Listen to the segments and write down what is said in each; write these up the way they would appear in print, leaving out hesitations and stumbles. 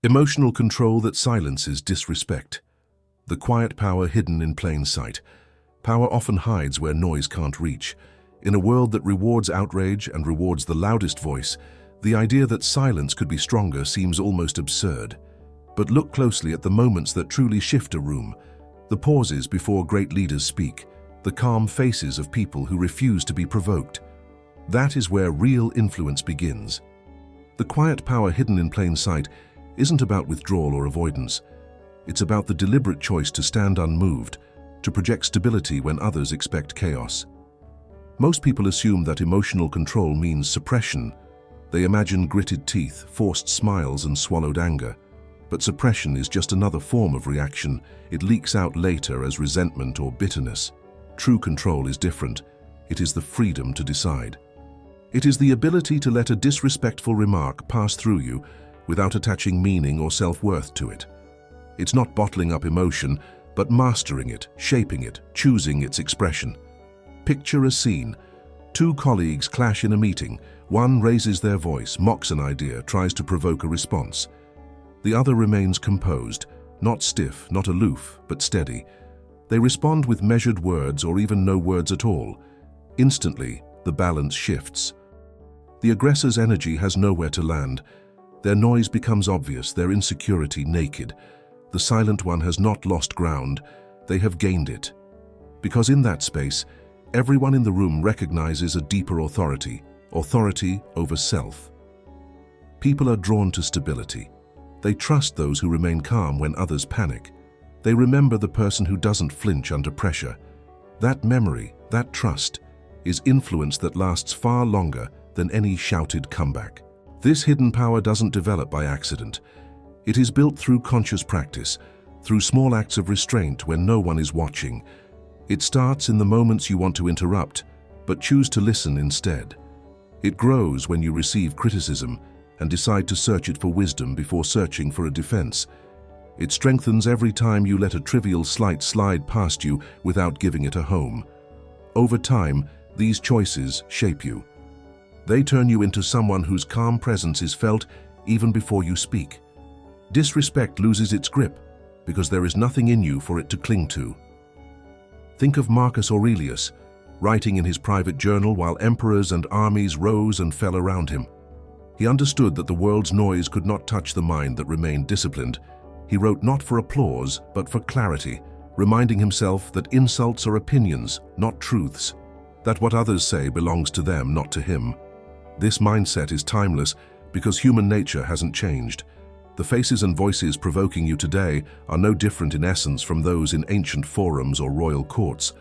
Emotional control that silences disrespect. The quiet power hidden in plain sight. Power often hides where noise can't reach. In a world that rewards outrage and rewards the loudest voice, the idea that silence could be stronger seems almost absurd. But look closely at the moments that truly shift a room. The pauses before great leaders speak. The calm faces of people who refuse to be provoked. That is where real influence begins. The quiet power hidden in plain sight isn't about withdrawal or avoidance. It's about the deliberate choice to stand unmoved, to project stability when others expect chaos. Most people assume that emotional control means suppression. They imagine gritted teeth, forced smiles, and swallowed anger. But suppression is just another form of reaction. It leaks out later as resentment or bitterness. True control is different. It is the freedom to decide. It is the ability to let a disrespectful remark pass through you without attaching meaning or self-worth to it. It's not bottling up emotion, but mastering it, shaping it, choosing its expression. Picture a scene. Two colleagues clash in a meeting. One raises their voice, mocks an idea, tries to provoke a response. The other remains composed, not stiff, not aloof, but steady. They respond with measured words or even no words at all. Instantly, the balance shifts. The aggressor's energy has nowhere to land. Their noise becomes obvious, their insecurity naked. The silent one has not lost ground, they have gained it. Because in that space, everyone in the room recognizes a deeper authority over self. People are drawn to stability. They trust those who remain calm when others panic. They remember the person who doesn't flinch under pressure. That memory, that trust, is influence that lasts far longer than any shouted comeback. This hidden power doesn't develop by accident. It is built through conscious practice, through small acts of restraint when no one is watching. It starts in the moments you want to interrupt, but choose to listen instead. It grows when you receive criticism and decide to search it for wisdom before searching for a defense. It strengthens every time you let a trivial slight slide past you without giving it a home. Over time, these choices shape you. They turn you into someone whose calm presence is felt even before you speak. Disrespect loses its grip because there is nothing in you for it to cling to. Think of Marcus Aurelius, writing in his private journal while emperors and armies rose and fell around him. He understood that the world's noise could not touch the mind that remained disciplined. He wrote not for applause, but for clarity, reminding himself that insults are opinions, not truths, that what others say belongs to them, not to him. This mindset is timeless because human nature hasn't changed. The faces and voices provoking you today are no different in essence from those in ancient forums or royal courts,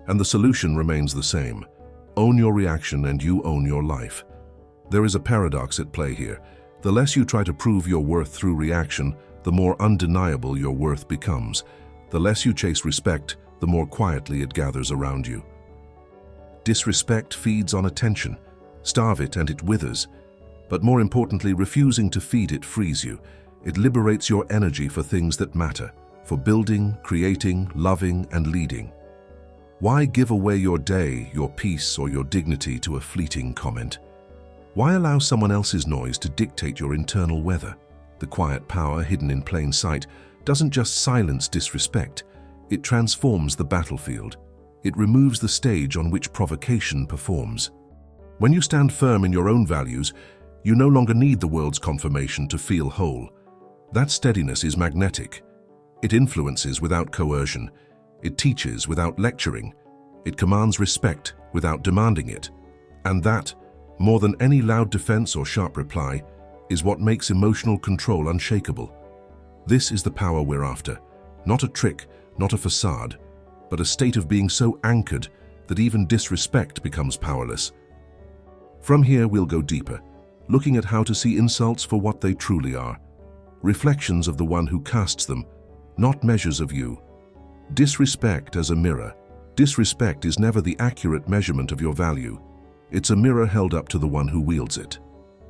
and the solution remains the same. Own your reaction and you own your life. There is a paradox at play here. The less you try to prove your worth through reaction, the more undeniable your worth becomes. The less you chase respect, the more quietly it gathers around you. Disrespect feeds on attention. Starve it and it withers. But more importantly, refusing to feed it frees you. It liberates your energy for things that matter, for building, creating, loving, and leading. Why give away your day, your peace, or your dignity to a fleeting comment? Why allow someone else's noise to dictate your internal weather? The quiet power hidden in plain sight doesn't just silence disrespect, it transforms the battlefield. It removes the stage on which provocation performs. When you stand firm in your own values, you no longer need the world's confirmation to feel whole. That steadiness is magnetic. It influences without coercion. It teaches without lecturing. It commands respect without demanding it. And that, more than any loud defense or sharp reply, is what makes emotional control unshakable. This is the power we're after. Not a trick, not a facade, but a state of being so anchored that even disrespect becomes powerless. From here, we'll go deeper, looking at how to see insults for what they truly are. Reflections of the one who casts them, not measures of you. Disrespect as a mirror. Disrespect is never the accurate measurement of your value. It's a mirror held up to the one who wields it.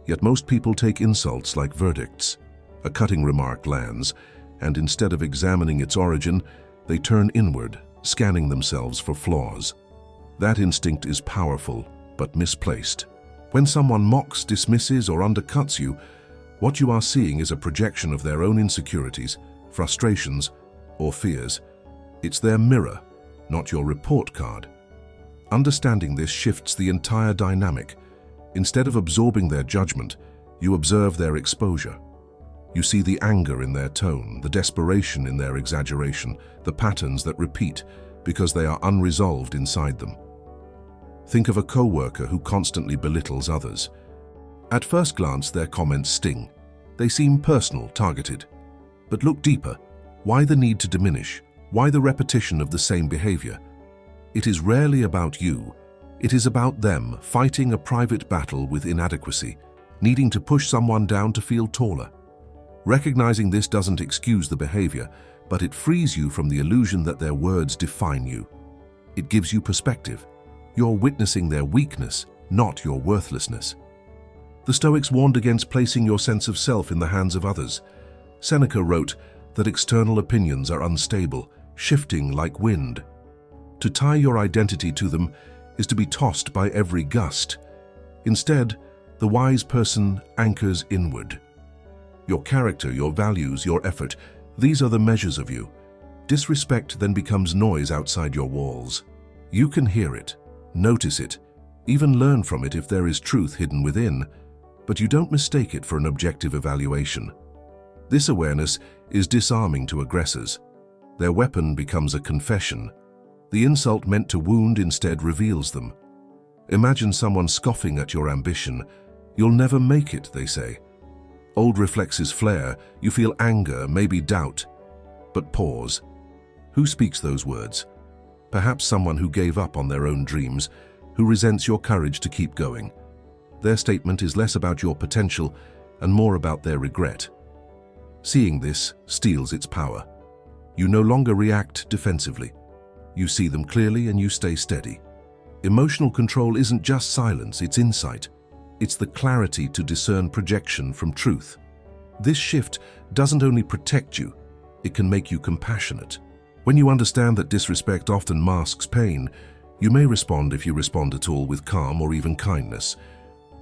Yet most people take insults like verdicts. A cutting remark lands, and instead of examining its origin, they turn inward, scanning themselves for flaws. That instinct is powerful, but misplaced. When someone mocks, dismisses, or undercuts you, What you are seeing is a projection of their own insecurities, frustrations, or fears. It's their mirror, not your report card. Understanding this shifts the entire dynamic. Instead of absorbing their judgment, you observe their exposure. You see the anger in their tone, the desperation in their exaggeration, the patterns that repeat because they are unresolved inside them. Think of a coworker who constantly belittles others. At first glance, their comments sting. They seem personal, targeted. But look deeper. Why the need to diminish? Why the repetition of the same behavior? It is rarely about you. It is about them fighting a private battle with inadequacy, needing to push someone down to feel taller. Recognizing this doesn't excuse the behavior, but it frees you from the illusion that their words define you. It gives you perspective. You're witnessing their weakness, not your worthlessness. The Stoics warned against placing your sense of self in the hands of others. Seneca wrote that external opinions are unstable, shifting like wind. To tie your identity to them is to be tossed by every gust. Instead, the wise person anchors inward. Your character, your values, your effort, these are the measures of you. Disrespect then becomes noise outside your walls. You can hear it, notice it, even learn from it if there is truth hidden within, but you don't mistake it for an objective evaluation. This awareness is disarming to aggressors. Their weapon becomes a confession. The insult meant to wound instead reveals them. Imagine someone scoffing at your ambition. You'll never make it, they say. Old reflexes flare, you feel anger, maybe doubt. But pause. Who speaks those words? Perhaps someone who gave up on their own dreams, who resents your courage to keep going. Their statement is less about your potential and more about their regret. Seeing this steals its power. You no longer react defensively. You see them clearly and you stay steady. Emotional control isn't just silence, it's insight. It's the clarity to discern projection from truth. This shift doesn't only protect you, it can make you compassionate. When you understand that disrespect often masks pain, you may respond, if you respond at all, with calm or even kindness.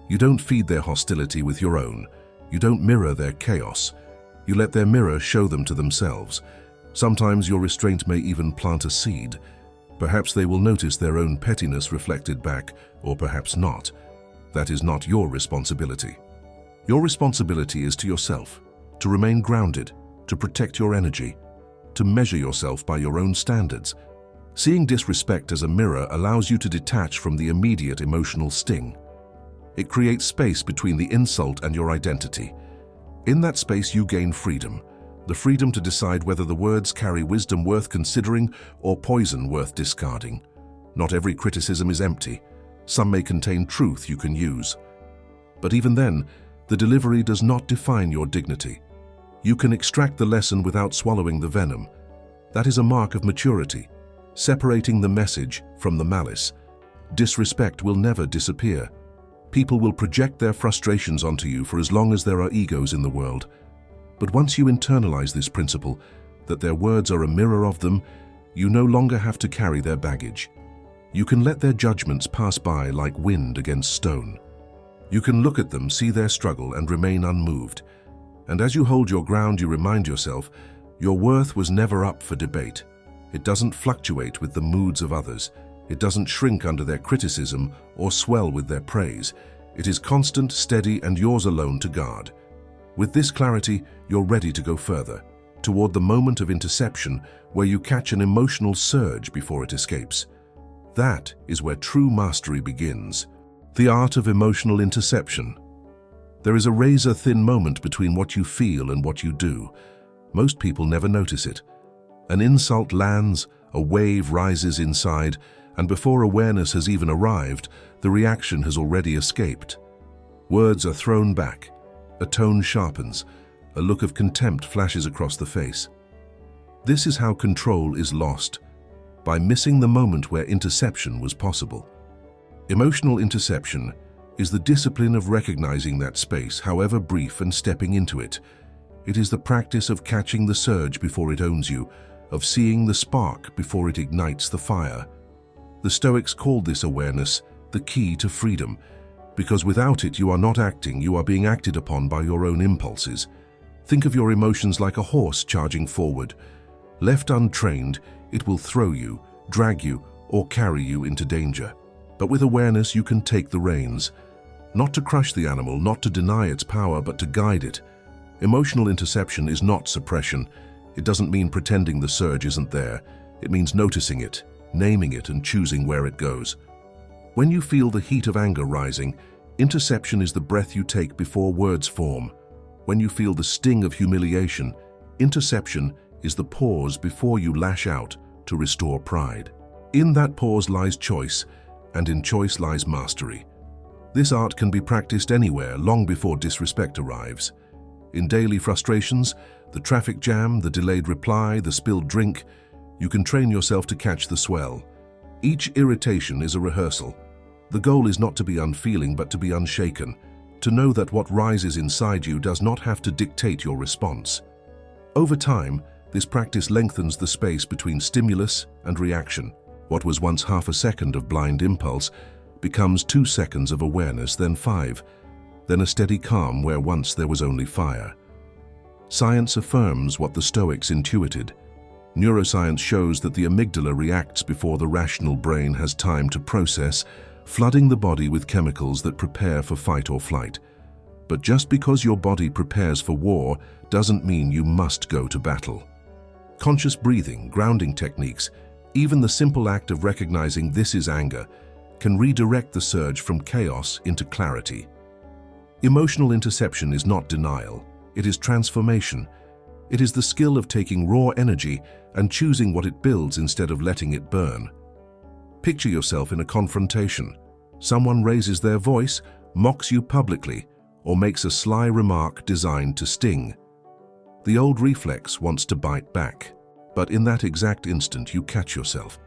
You don't feed their hostility with your own. You don't mirror their chaos. You let their mirror show them to themselves. Sometimes your restraint may even plant a seed. Perhaps they will notice their own pettiness reflected back, or perhaps not. That is not your responsibility. Your responsibility is to yourself, to remain grounded, to protect your energy, to measure yourself by your own standards. Seeing disrespect as a mirror allows you to detach from the immediate emotional sting. It creates space between the insult and your identity. In that space you gain freedom, the freedom to decide whether the words carry wisdom worth considering or poison worth discarding. Not every criticism is empty. Some may contain truth you can use. But even then, the delivery does not define your dignity. You can extract the lesson without swallowing the venom. That is a mark of maturity, separating the message from the malice. Disrespect will never disappear. People will project their frustrations onto you for as long as there are egos in the world. But once you internalize this principle, that their words are a mirror of them, you no longer have to carry their baggage. You can let their judgments pass by like wind against stone. You can look at them, see their struggle, and remain unmoved. And as you hold your ground, you remind yourself, your worth was never up for debate. It doesn't fluctuate with the moods of others. It doesn't shrink under their criticism or swell with their praise. It is constant, steady, and yours alone to guard. With this clarity, you're ready to go further, toward the moment of interception where you catch an emotional surge before it escapes. That is where true mastery begins. The art of emotional interception. There is a razor-thin moment between what you feel and what you do. Most people never notice it. An insult lands, a wave rises inside, and before awareness has even arrived, the reaction has already escaped. Words are thrown back, a tone sharpens, a look of contempt flashes across the face. This is how control is lost, by missing the moment where interception was possible. Emotional interception is the discipline of recognizing that space, however brief, and stepping into it. It is the practice of catching the surge before it owns you, of seeing the spark before it ignites the fire. The Stoics called this awareness the key to freedom. Because without it, you are not acting, you are being acted upon by your own impulses. Think of your emotions like a horse charging forward. Left untrained, it will throw you, drag you, or carry you into danger. But with awareness, you can take the reins. Not to crush the animal, not to deny its power, but to guide it. Emotional interception is not suppression. It doesn't mean pretending the surge isn't there. It means noticing it, naming it, and choosing where it goes. When you feel the heat of anger rising, interception is the breath you take before words form. When you feel the sting of humiliation, interception is the pause before you lash out to restore pride. In that pause lies choice, and in choice lies mastery. This art can be practiced anywhere long before disrespect arrives. In daily frustrations, the traffic jam, the delayed reply, the spilled drink, you can train yourself to catch the swell. Each irritation is a rehearsal. The goal is not to be unfeeling, but to be unshaken, to know that what rises inside you does not have to dictate your response. Over time, this practice lengthens the space between stimulus and reaction. What was once half a second of blind impulse becomes 2 seconds of awareness, then 5, then a steady calm where once there was only fire. Science affirms what the Stoics intuited. Neuroscience shows that the amygdala reacts before the rational brain has time to process, flooding the body with chemicals that prepare for fight or flight. But just because your body prepares for war doesn't mean you must go to battle. Conscious breathing, grounding techniques, even the simple act of recognizing this is anger, can redirect the surge from chaos into clarity. Emotional interception is not denial, it is transformation. It is the skill of taking raw energy and choosing what it builds instead of letting it burn. Picture yourself in a confrontation. Someone raises their voice, mocks you publicly, or makes a sly remark designed to sting. The old reflex wants to bite back, but in that exact instant you catch yourself.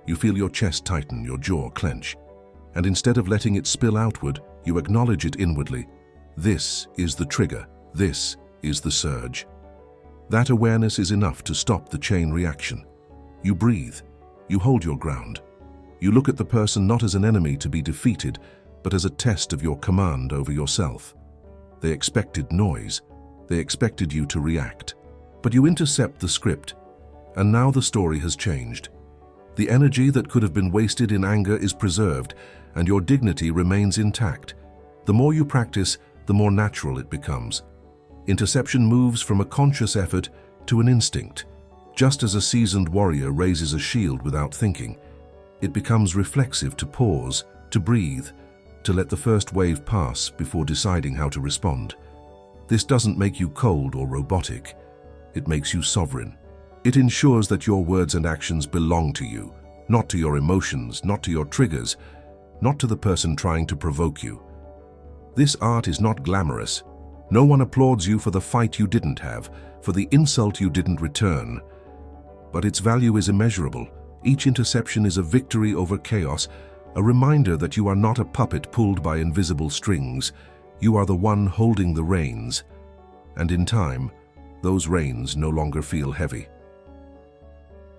You feel your chest tighten, your jaw clench, and instead of letting it spill outward, you acknowledge it inwardly. This is the trigger. This is the surge. That awareness is enough to stop the chain reaction. You breathe. You hold your ground. You look at the person not as an enemy to be defeated, but as a test of your command over yourself. They expected noise. They expected you to react. But you intercept the script, and now the story has changed. The energy that could have been wasted in anger is preserved, and your dignity remains intact. The more you practice, the more natural it becomes. Interception moves from a conscious effort to an instinct. Just as a seasoned warrior raises a shield without thinking, it becomes reflexive to pause, to breathe, to let the first wave pass before deciding how to respond. This doesn't make you cold or robotic. It makes you sovereign. It ensures that your words and actions belong to you, not to your emotions, not to your triggers, not to the person trying to provoke you. This art is not glamorous. No one applauds you for the fight you didn't have, for the insult you didn't return. But its value is immeasurable. Each interception is a victory over chaos, a reminder that you are not a puppet pulled by invisible strings. You are the one holding the reins. And in time, those reins no longer feel heavy.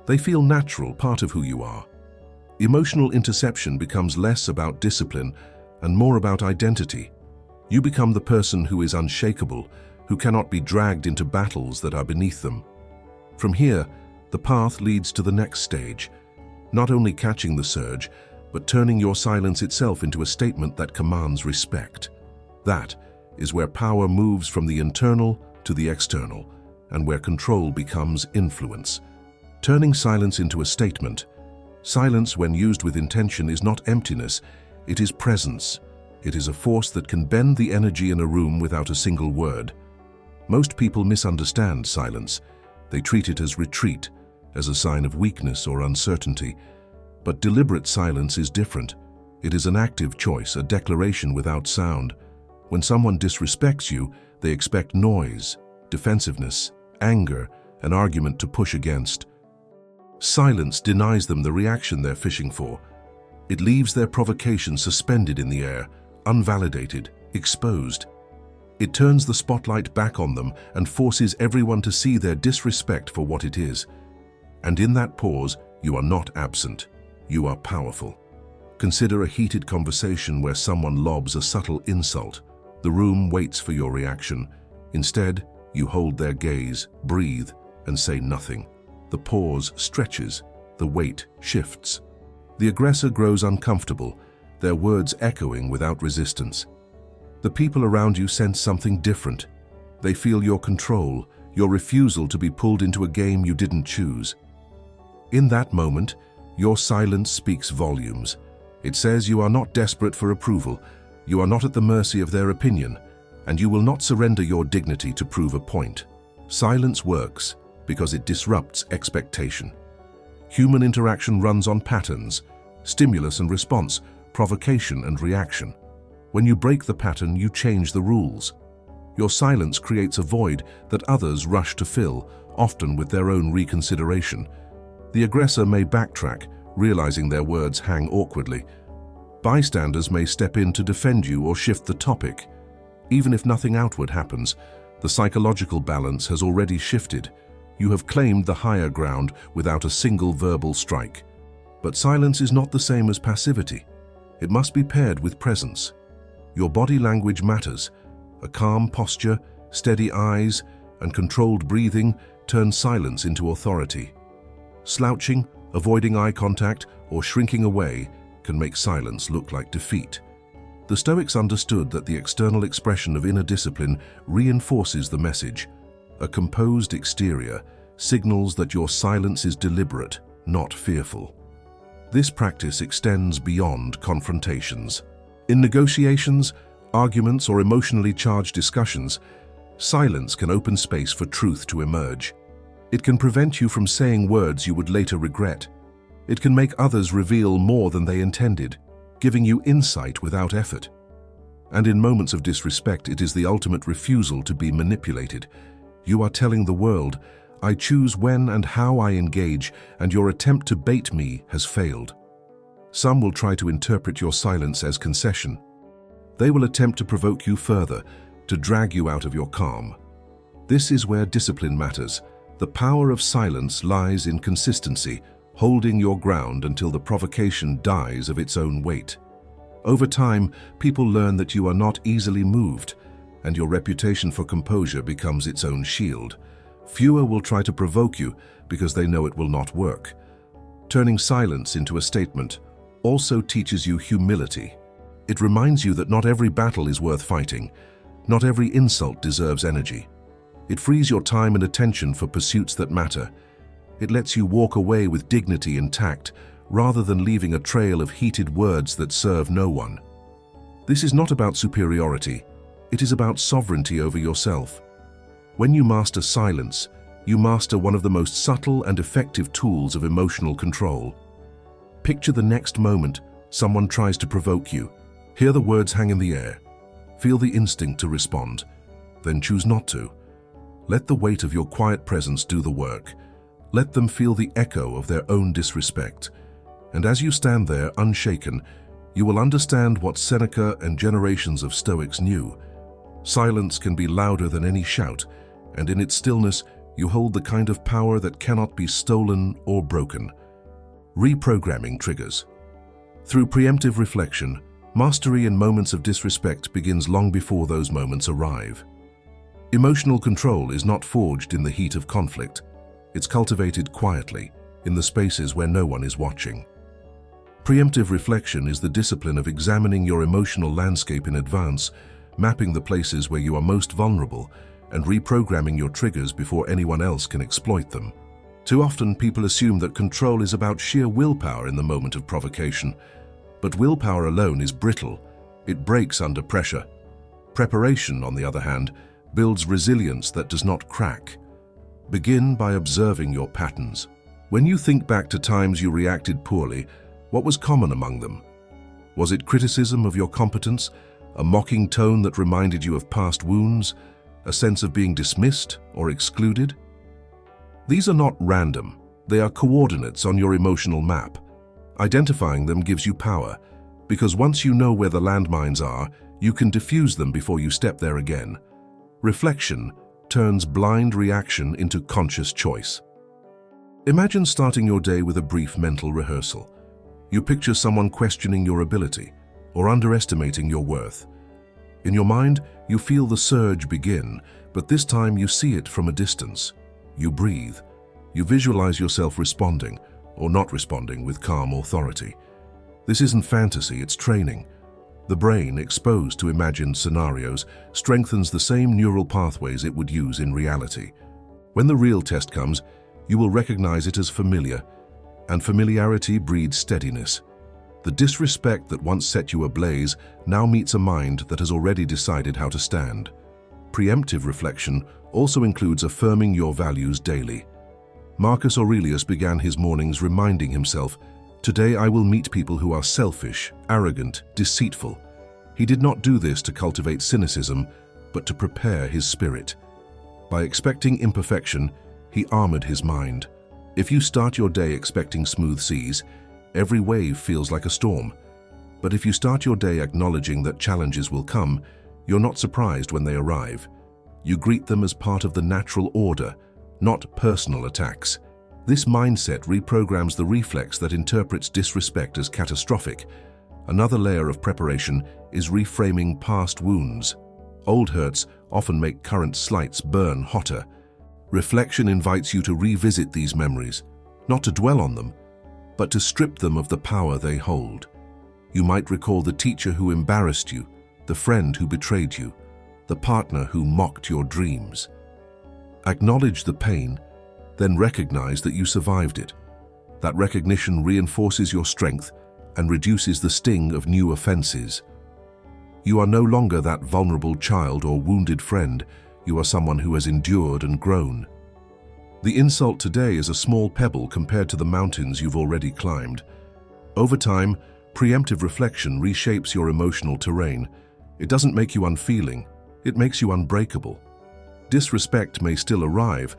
They feel natural, part of who you are. Emotional interception becomes less about discipline and more about identity. You become the person who is unshakable, who cannot be dragged into battles that are beneath them. From here, the path leads to the next stage, not only catching the surge, but turning your silence itself into a statement that commands respect. That is where power moves from the internal to the external, and where control becomes influence. Turning silence into a statement. Silence, when used with intention, is not emptiness, it is presence. It is a force that can bend the energy in a room without a single word. Most people misunderstand silence. They treat it as retreat, as a sign of weakness or uncertainty. But deliberate silence is different. It is an active choice, a declaration without sound. When someone disrespects you, they expect noise, defensiveness, anger, an argument to push against. Silence denies them the reaction they're fishing for. It leaves their provocation suspended in the air, unvalidated, exposed. It turns the spotlight back on them and forces everyone to see their disrespect for what it is. And in that pause, you are not absent. You are powerful. Consider a heated conversation where someone lobs a subtle insult. The room waits for your reaction. Instead, you hold their gaze, breathe, and say nothing. The pause stretches, the weight shifts. The aggressor grows uncomfortable, their words echoing without resistance. The people around you sense something different. They feel your control, your refusal to be pulled into a game you didn't choose. In that moment, your silence speaks volumes. It says you are not desperate for approval, you are not at the mercy of their opinion, and you will not surrender your dignity to prove a point. Silence works because it disrupts expectation. Human interaction runs on patterns, stimulus and response, provocation and reaction. When you break the pattern, you change the rules. Your silence creates a void that others rush to fill, often with their own reconsideration. The aggressor may backtrack, realizing their words hang awkwardly. Bystanders may step in to defend you or shift the topic. Even if nothing outward happens, the psychological balance has already shifted. You have claimed the higher ground without a single verbal strike. But silence is not the same as passivity. It must be paired with presence. Your body language matters. A calm posture, steady eyes, and controlled breathing turn silence into authority. Slouching, avoiding eye contact, or shrinking away can make silence look like defeat. The Stoics understood that the external expression of inner discipline reinforces the message. A composed exterior signals that your silence is deliberate, not fearful. This practice extends beyond confrontations. In negotiations, arguments, or emotionally charged discussions, silence can open space for truth to emerge. It can prevent you from saying words you would later regret. It can make others reveal more than they intended, giving you insight without effort. And in moments of disrespect, it is the ultimate refusal to be manipulated. You are telling the world, I choose when and how I engage, and your attempt to bait me has failed. Some will try to interpret your silence as concession. They will attempt to provoke you further, to drag you out of your calm. This is where discipline matters. The power of silence lies in consistency, holding your ground until the provocation dies of its own weight. Over time, people learn that you are not easily moved, and your reputation for composure becomes its own shield. Fewer will try to provoke you because they know it will not work. Turning silence into a statement also teaches you humility. It reminds you that not every battle is worth fighting. Not every insult deserves energy. It frees your time and attention for pursuits that matter. It lets you walk away with dignity and tact, rather than leaving a trail of heated words that serve no one. This is not about superiority. It is about sovereignty over yourself. When you master silence, you master one of the most subtle and effective tools of emotional control. Picture the next moment someone tries to provoke you. Hear the words hang in the air. Feel the instinct to respond. Then choose not to. Let the weight of your quiet presence do the work. Let them feel the echo of their own disrespect. And as you stand there unshaken, you will understand what Seneca and generations of Stoics knew. Silence can be louder than any shout, and in its stillness, you hold the kind of power that cannot be stolen or broken. Reprogramming triggers. Through preemptive reflection, mastery in moments of disrespect begins long before those moments arrive. Emotional control is not forged in the heat of conflict. It's cultivated quietly, in the spaces where no one is watching. Preemptive reflection is the discipline of examining your emotional landscape in advance, mapping the places where you are most vulnerable, and reprogramming your triggers before anyone else can exploit them. Too often, people assume that control is about sheer willpower in the moment of provocation. But willpower alone is brittle. It breaks under pressure. Preparation, on the other hand, builds resilience that does not crack. Begin by observing your patterns. When you think back to times you reacted poorly, what was common among them? Was it criticism of your competence, a mocking tone that reminded you of past wounds, a sense of being dismissed or excluded? These are not random. They are coordinates on your emotional map. Identifying them gives you power, because once you know where the landmines are, you can diffuse them before you step there again. Reflection turns blind reaction into conscious choice. Imagine starting your day with a brief mental rehearsal. You picture someone questioning your ability or underestimating your worth. In your mind, you feel the surge begin, but this time you see it from a distance. You breathe. You visualize yourself responding or not responding with calm authority. This isn't fantasy, it's training. The brain, exposed to imagined scenarios, strengthens the same neural pathways it would use in reality. When the real test comes, you will recognize it as familiar, and familiarity breeds steadiness. The disrespect that once set you ablaze now meets a mind that has already decided how to stand. Preemptive reflection also includes affirming your values daily. Marcus Aurelius began his mornings reminding himself, "Today I will meet people who are selfish, arrogant, deceitful." He did not do this to cultivate cynicism, but to prepare his spirit. By expecting imperfection, he armored his mind. If you start your day expecting smooth seas, every wave feels like a storm. But if you start your day acknowledging that challenges will come, you're not surprised when they arrive. You greet them as part of the natural order, not personal attacks. This mindset reprograms the reflex that interprets disrespect as catastrophic. Another layer of preparation is reframing past wounds. Old hurts often make current slights burn hotter. Reflection invites you to revisit these memories, not to dwell on them, but to strip them of the power they hold. You might recall the teacher who embarrassed you, the friend who betrayed you, the partner who mocked your dreams. Acknowledge the pain, then recognize that you survived it. That recognition reinforces your strength and reduces the sting of new offenses. You are no longer that vulnerable child or wounded friend. You are someone who has endured and grown. The insult today is a small pebble compared to the mountains you've already climbed. Over time, preemptive reflection reshapes your emotional terrain. It doesn't make you unfeeling, it makes you unbreakable. Disrespect may still arrive,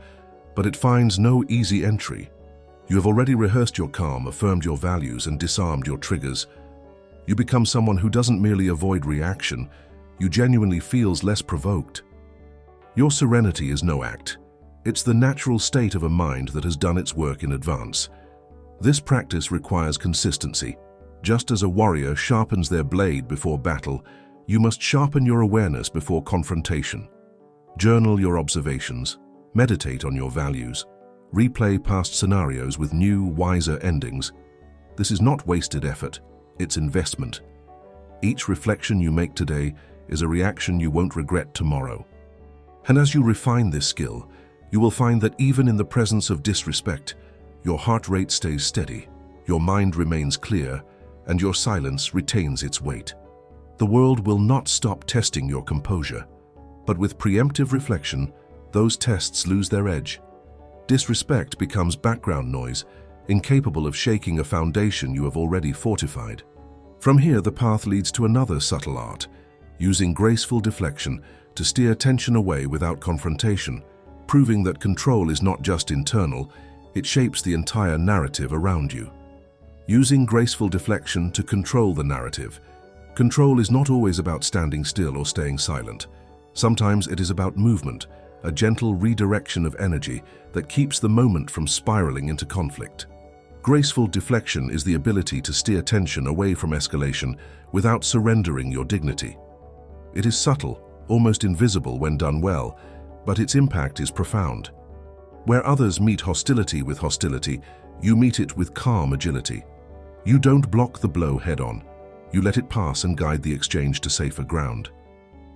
but it finds no easy entry. You have already rehearsed your calm, affirmed your values, and disarmed your triggers. You become someone who doesn't merely avoid reaction, you genuinely feels less provoked. Your serenity is no act. It's the natural state of a mind that has done its work in advance. This practice requires consistency. Just as a warrior sharpens their blade before battle, you must sharpen your awareness before confrontation. Journal your observations, meditate on your values, replay past scenarios with new, wiser endings. This is not wasted effort, it's investment. Each reflection you make today is a reaction you won't regret tomorrow. And as you refine this skill, you will find that even in the presence of disrespect, your heart rate stays steady, your mind remains clear, and your silence retains its weight. The world will not stop testing your composure, but with preemptive reflection, those tests lose their edge. Disrespect becomes background noise, incapable of shaking a foundation you have already fortified. From here, the path leads to another subtle art, using graceful deflection to steer tension away without confrontation, proving that control is not just internal, it shapes the entire narrative around you. Using graceful deflection to control the narrative. Control is not always about standing still or staying silent. Sometimes it is about movement, a gentle redirection of energy that keeps the moment from spiraling into conflict. Graceful deflection is the ability to steer tension away from escalation without surrendering your dignity. It is subtle, almost invisible when done well, but its impact is profound. Where others meet hostility with hostility, you meet it with calm agility. You don't block the blow head-on. You let it pass and guide the exchange to safer ground.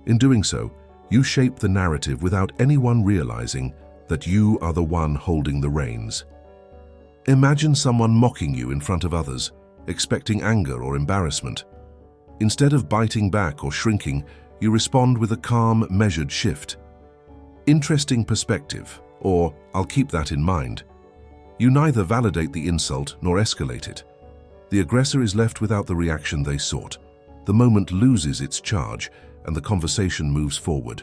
In doing so, you shape the narrative without anyone realizing that you are the one holding the reins. Imagine someone mocking you in front of others, expecting anger or embarrassment. Instead of biting back or shrinking, you respond with a calm, measured shift. Interesting perspective, or I'll keep that in mind. You neither validate the insult nor escalate it. The aggressor is left without the reaction they sought. The moment loses its charge, and the conversation moves forward.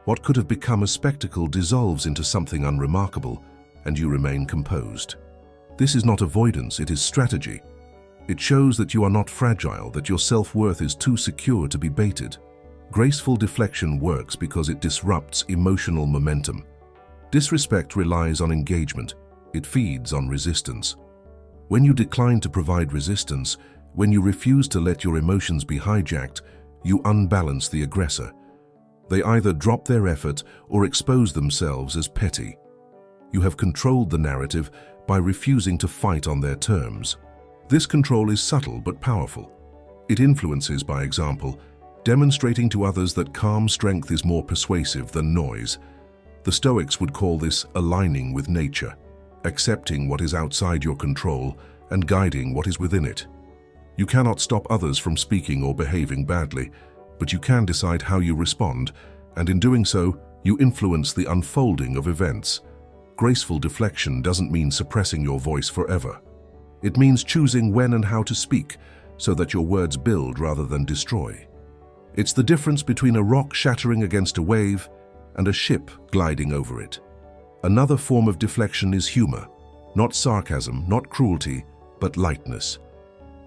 What could have become a spectacle dissolves into something unremarkable, and you remain composed. This is not avoidance, it is strategy. It shows that you are not fragile, that your self-worth is too secure to be baited. Graceful deflection works because it disrupts emotional momentum. Disrespect relies on engagement. It feeds on resistance. When you decline to provide resistance, when you refuse to let your emotions be hijacked, you unbalance the aggressor. They either drop their effort or expose themselves as petty. You have controlled the narrative by refusing to fight on their terms. This control is subtle but powerful. It influences by example, demonstrating to others that calm strength is more persuasive than noise. The Stoics would call this aligning with nature, accepting what is outside your control and guiding what is within it. You cannot stop others from speaking or behaving badly, but you can decide how you respond, and in doing so, you influence the unfolding of events. Graceful deflection doesn't mean suppressing your voice forever. It means choosing when and how to speak so that your words build rather than destroy. It's the difference between a rock shattering against a wave and a ship gliding over it. Another form of deflection is humor, not sarcasm, not cruelty, but lightness.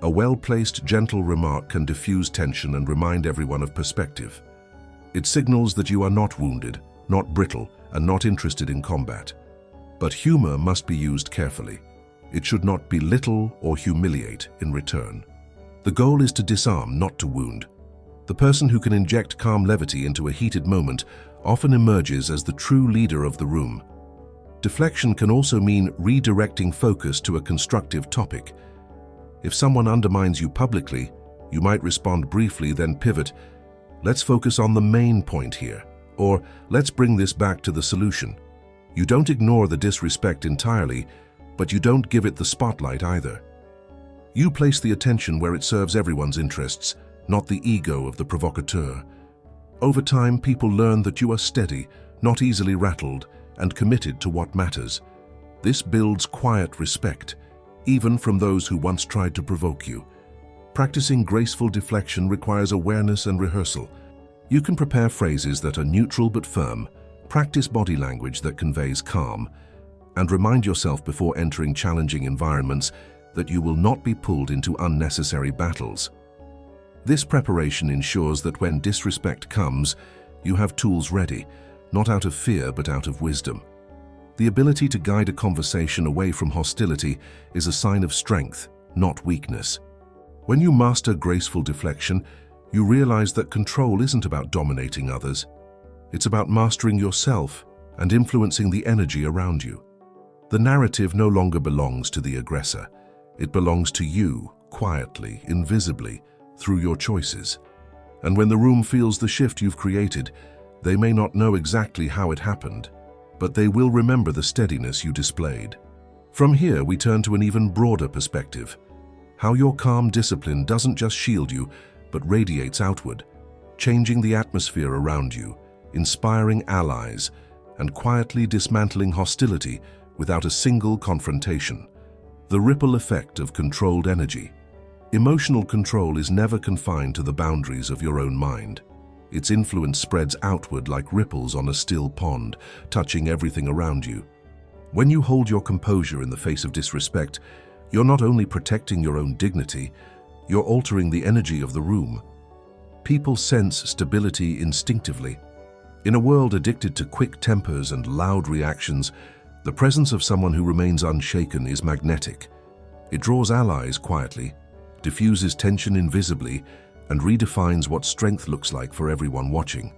A well-placed, gentle remark can diffuse tension and remind everyone of perspective. It signals that you are not wounded, not brittle, and not interested in combat. But humor must be used carefully. It should not belittle or humiliate in return. The goal is to disarm, not to wound. The person who can inject calm levity into a heated moment often emerges as the true leader of the room. Deflection can also mean redirecting focus to a constructive topic. If someone undermines you publicly, you might respond briefly, then pivot. Let's focus on the main point here, or let's bring this back to the solution. You don't ignore the disrespect entirely, but you don't give it the spotlight either. You place the attention where it serves everyone's interests, not the ego of the provocateur. Over time, people learn that you are steady, not easily rattled, and committed to what matters. This builds quiet respect, even from those who once tried to provoke you. Practicing graceful deflection requires awareness and rehearsal. You can prepare phrases that are neutral but firm, practice body language that conveys calm, and remind yourself before entering challenging environments that you will not be pulled into unnecessary battles. This preparation ensures that when disrespect comes, you have tools ready, not out of fear but out of wisdom. The ability to guide a conversation away from hostility is a sign of strength, not weakness. When you master graceful deflection, you realize that control isn't about dominating others. It's about mastering yourself and influencing the energy around you. The narrative no longer belongs to the aggressor. It belongs to you, quietly, invisibly, through your choices. And when the room feels the shift you've created, they may not know exactly how it happened, but they will remember the steadiness you displayed. From here, we turn to an even broader perspective. How your calm discipline doesn't just shield you, but radiates outward, changing the atmosphere around you, inspiring allies, and quietly dismantling hostility without a single confrontation. The ripple effect of controlled energy. Emotional control is never confined to the boundaries of your own mind. Its influence spreads outward like ripples on a still pond, touching everything around you. When you hold your composure in the face of disrespect, you're not only protecting your own dignity, you're altering the energy of the room. People sense stability instinctively. In a world addicted to quick tempers and loud reactions, the presence of someone who remains unshaken is magnetic. It draws allies quietly, diffuses tension invisibly, and redefines what strength looks like for everyone watching.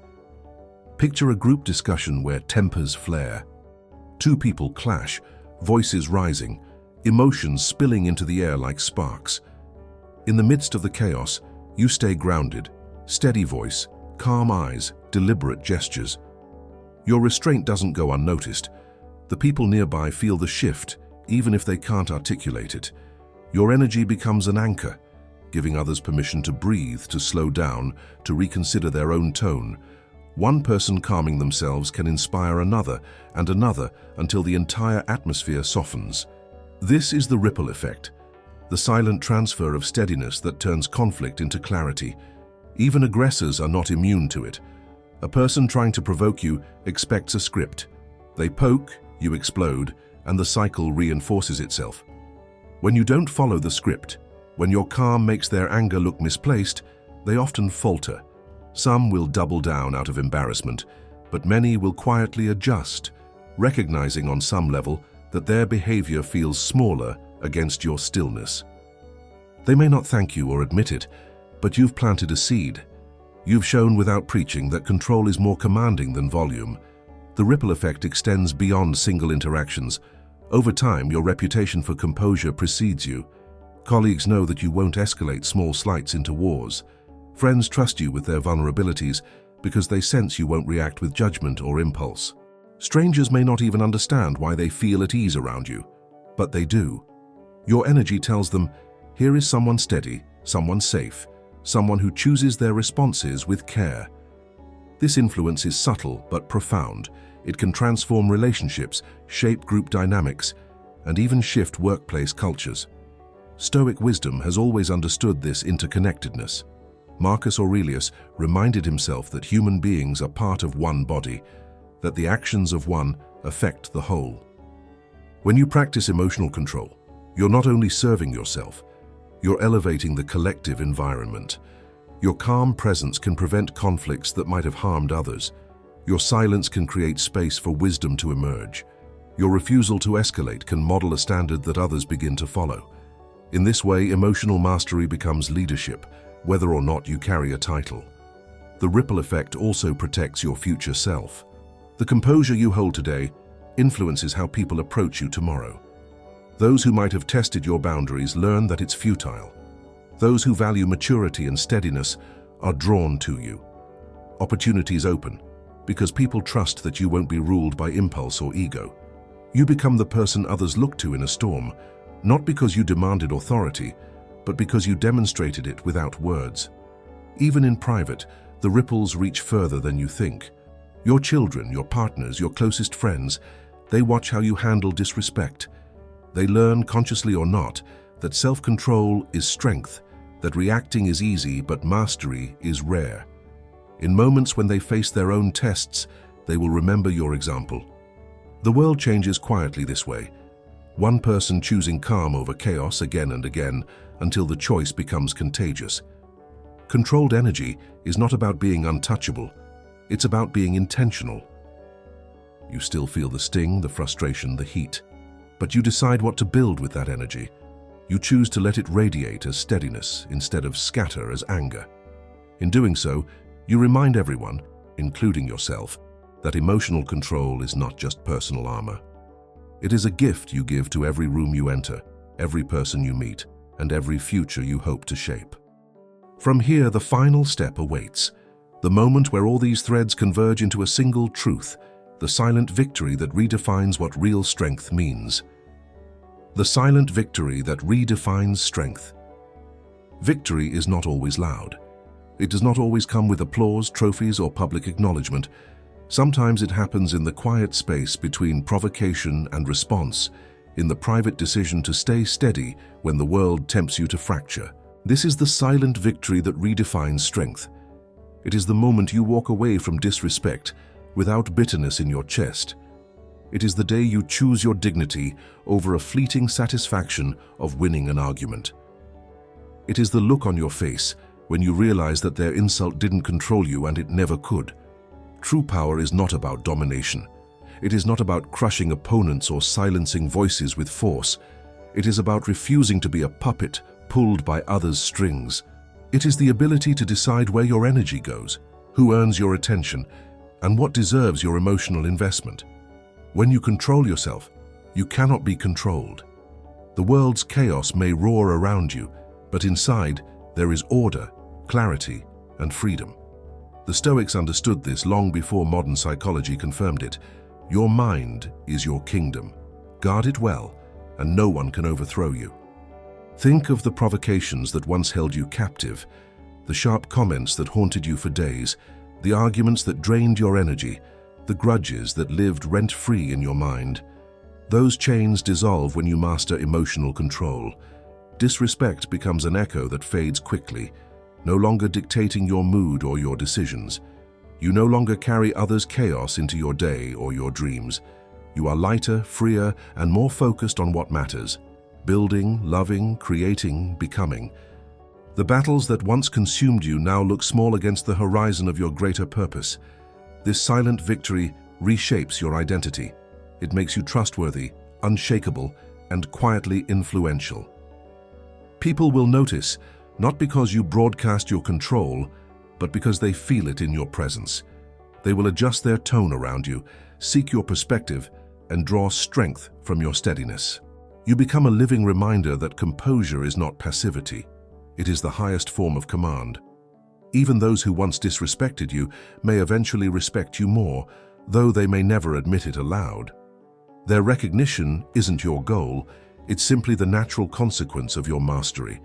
Picture a group discussion where tempers flare. Two people clash, voices rising, emotions spilling into the air like sparks. In the midst of the chaos, you stay grounded, steady voice, calm eyes, deliberate gestures. Your restraint doesn't go unnoticed. The people nearby feel the shift, even if they can't articulate it. Your energy becomes an anchor, giving others permission to breathe, to slow down, to reconsider their own tone. One person calming themselves can inspire another and another until the entire atmosphere softens. This is the ripple effect, the silent transfer of steadiness that turns conflict into clarity. Even aggressors are not immune to it. A person trying to provoke you expects a script. They poke, you explode, and the cycle reinforces itself. When you don't follow the script, when your calm makes their anger look misplaced, they often falter. Some will double down out of embarrassment, but many will quietly adjust, recognizing on some level that their behavior feels smaller against your stillness. They may not thank you or admit it, but you've planted a seed. You've shown without preaching that control is more commanding than volume. The ripple effect extends beyond single interactions. Over time, your reputation for composure precedes you. Colleagues know that you won't escalate small slights into wars. Friends trust you with their vulnerabilities because they sense you won't react with judgment or impulse. Strangers may not even understand why they feel at ease around you, but they do. Your energy tells them, here is someone steady, someone safe, someone who chooses their responses with care. This influence is subtle but profound. It can transform relationships, shape group dynamics, and even shift workplace cultures. Stoic wisdom has always understood this interconnectedness. Marcus Aurelius reminded himself that human beings are part of one body, that the actions of one affect the whole. When you practice emotional control, you're not only serving yourself, you're elevating the collective environment. Your calm presence can prevent conflicts that might have harmed others. Your silence can create space for wisdom to emerge. Your refusal to escalate can model a standard that others begin to follow. In this way, emotional mastery becomes leadership, whether or not you carry a title. The ripple effect also protects your future self. The composure you hold today influences how people approach you tomorrow. Those who might have tested your boundaries learn that it's futile. Those who value maturity and steadiness are drawn to you. Opportunities open because people trust that you won't be ruled by impulse or ego. You become the person others look to in a storm, not because you demanded authority, but because you demonstrated it without words. Even in private, the ripples reach further than you think. Your children, your partners, your closest friends, they watch how you handle disrespect. They learn, consciously or not, that self-control is strength, that reacting is easy but mastery is rare. In moments when they face their own tests, they will remember your example. The world changes quietly this way, one person choosing calm over chaos again and again until the choice becomes contagious. Controlled energy is not about being untouchable, it's about being intentional. You still feel the sting, the frustration, the heat, but you decide what to build with that energy. You choose to let it radiate as steadiness instead of scatter as anger. In doing so, you remind everyone, including yourself, that emotional control is not just personal armor. It is a gift you give to every room you enter, every person you meet, and every future you hope to shape. From here, the final step awaits, the moment where all these threads converge into a single truth, the silent victory that redefines what real strength means. The silent victory that redefines strength. Victory is not always loud. It does not always come with applause, trophies, or public acknowledgement. Sometimes it happens in the quiet space between provocation and response, in the private decision to stay steady when the world tempts you to fracture. This is the silent victory that redefines strength. It is the moment you walk away from disrespect without bitterness in your chest. It is the day you choose your dignity over a fleeting satisfaction of winning an argument. It is the look on your face when you realize that their insult didn't control you and it never could. True power is not about domination. It is not about crushing opponents or silencing voices with force. It is about refusing to be a puppet pulled by others' strings. It is the ability to decide where your energy goes, who earns your attention, and what deserves your emotional investment. When you control yourself, you cannot be controlled. The world's chaos may roar around you, but inside there is order, clarity, and freedom. The Stoics understood this long before modern psychology confirmed it. Your mind is your kingdom. Guard it well, and no one can overthrow you. Think of the provocations that once held you captive, the sharp comments that haunted you for days, the arguments that drained your energy, the grudges that lived rent-free in your mind. Those chains dissolve when you master emotional control. Disrespect becomes an echo that fades quickly, no longer dictating your mood or your decisions. You no longer carry others' chaos into your day or your dreams. You are lighter, freer, and more focused on what matters. Building, loving, creating, becoming. The battles that once consumed you now look small against the horizon of your greater purpose. This silent victory reshapes your identity. It makes you trustworthy, unshakable, and quietly influential. People will notice, not because you broadcast your control, but because they feel it in your presence. They will adjust their tone around you, seek your perspective, and draw strength from your steadiness. You become a living reminder that composure is not passivity. It is the highest form of command. Even those who once disrespected you may eventually respect you more, though they may never admit it aloud. Their recognition isn't your goal, it's simply the natural consequence of your mastery.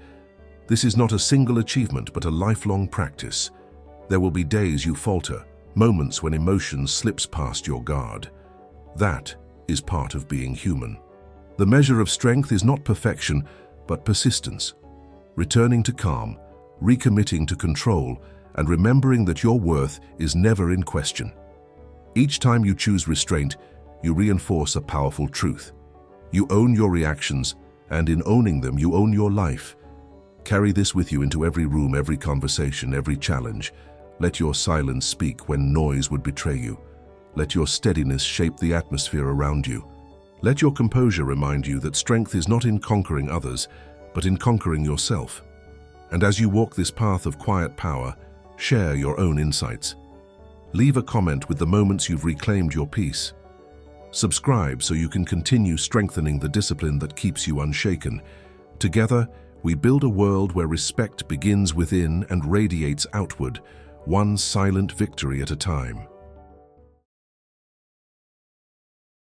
This is not a single achievement, but a lifelong practice. There will be days you falter, moments when emotion slips past your guard. That is part of being human. The measure of strength is not perfection, but persistence. Returning to calm, recommitting to control, and remembering that your worth is never in question. Each time you choose restraint, you reinforce a powerful truth. You own your reactions, and in owning them, you own your life. Carry this with you into every room, every conversation, every challenge. Let your silence speak when noise would betray you. Let your steadiness shape the atmosphere around you. Let your composure remind you that strength is not in conquering others, but in conquering yourself. And as you walk this path of quiet power, share your own insights. Leave a comment with the moments you've reclaimed your peace. Subscribe so you can continue strengthening the discipline that keeps you unshaken. Together, we build a world where respect begins within and radiates outward, one silent victory at a time.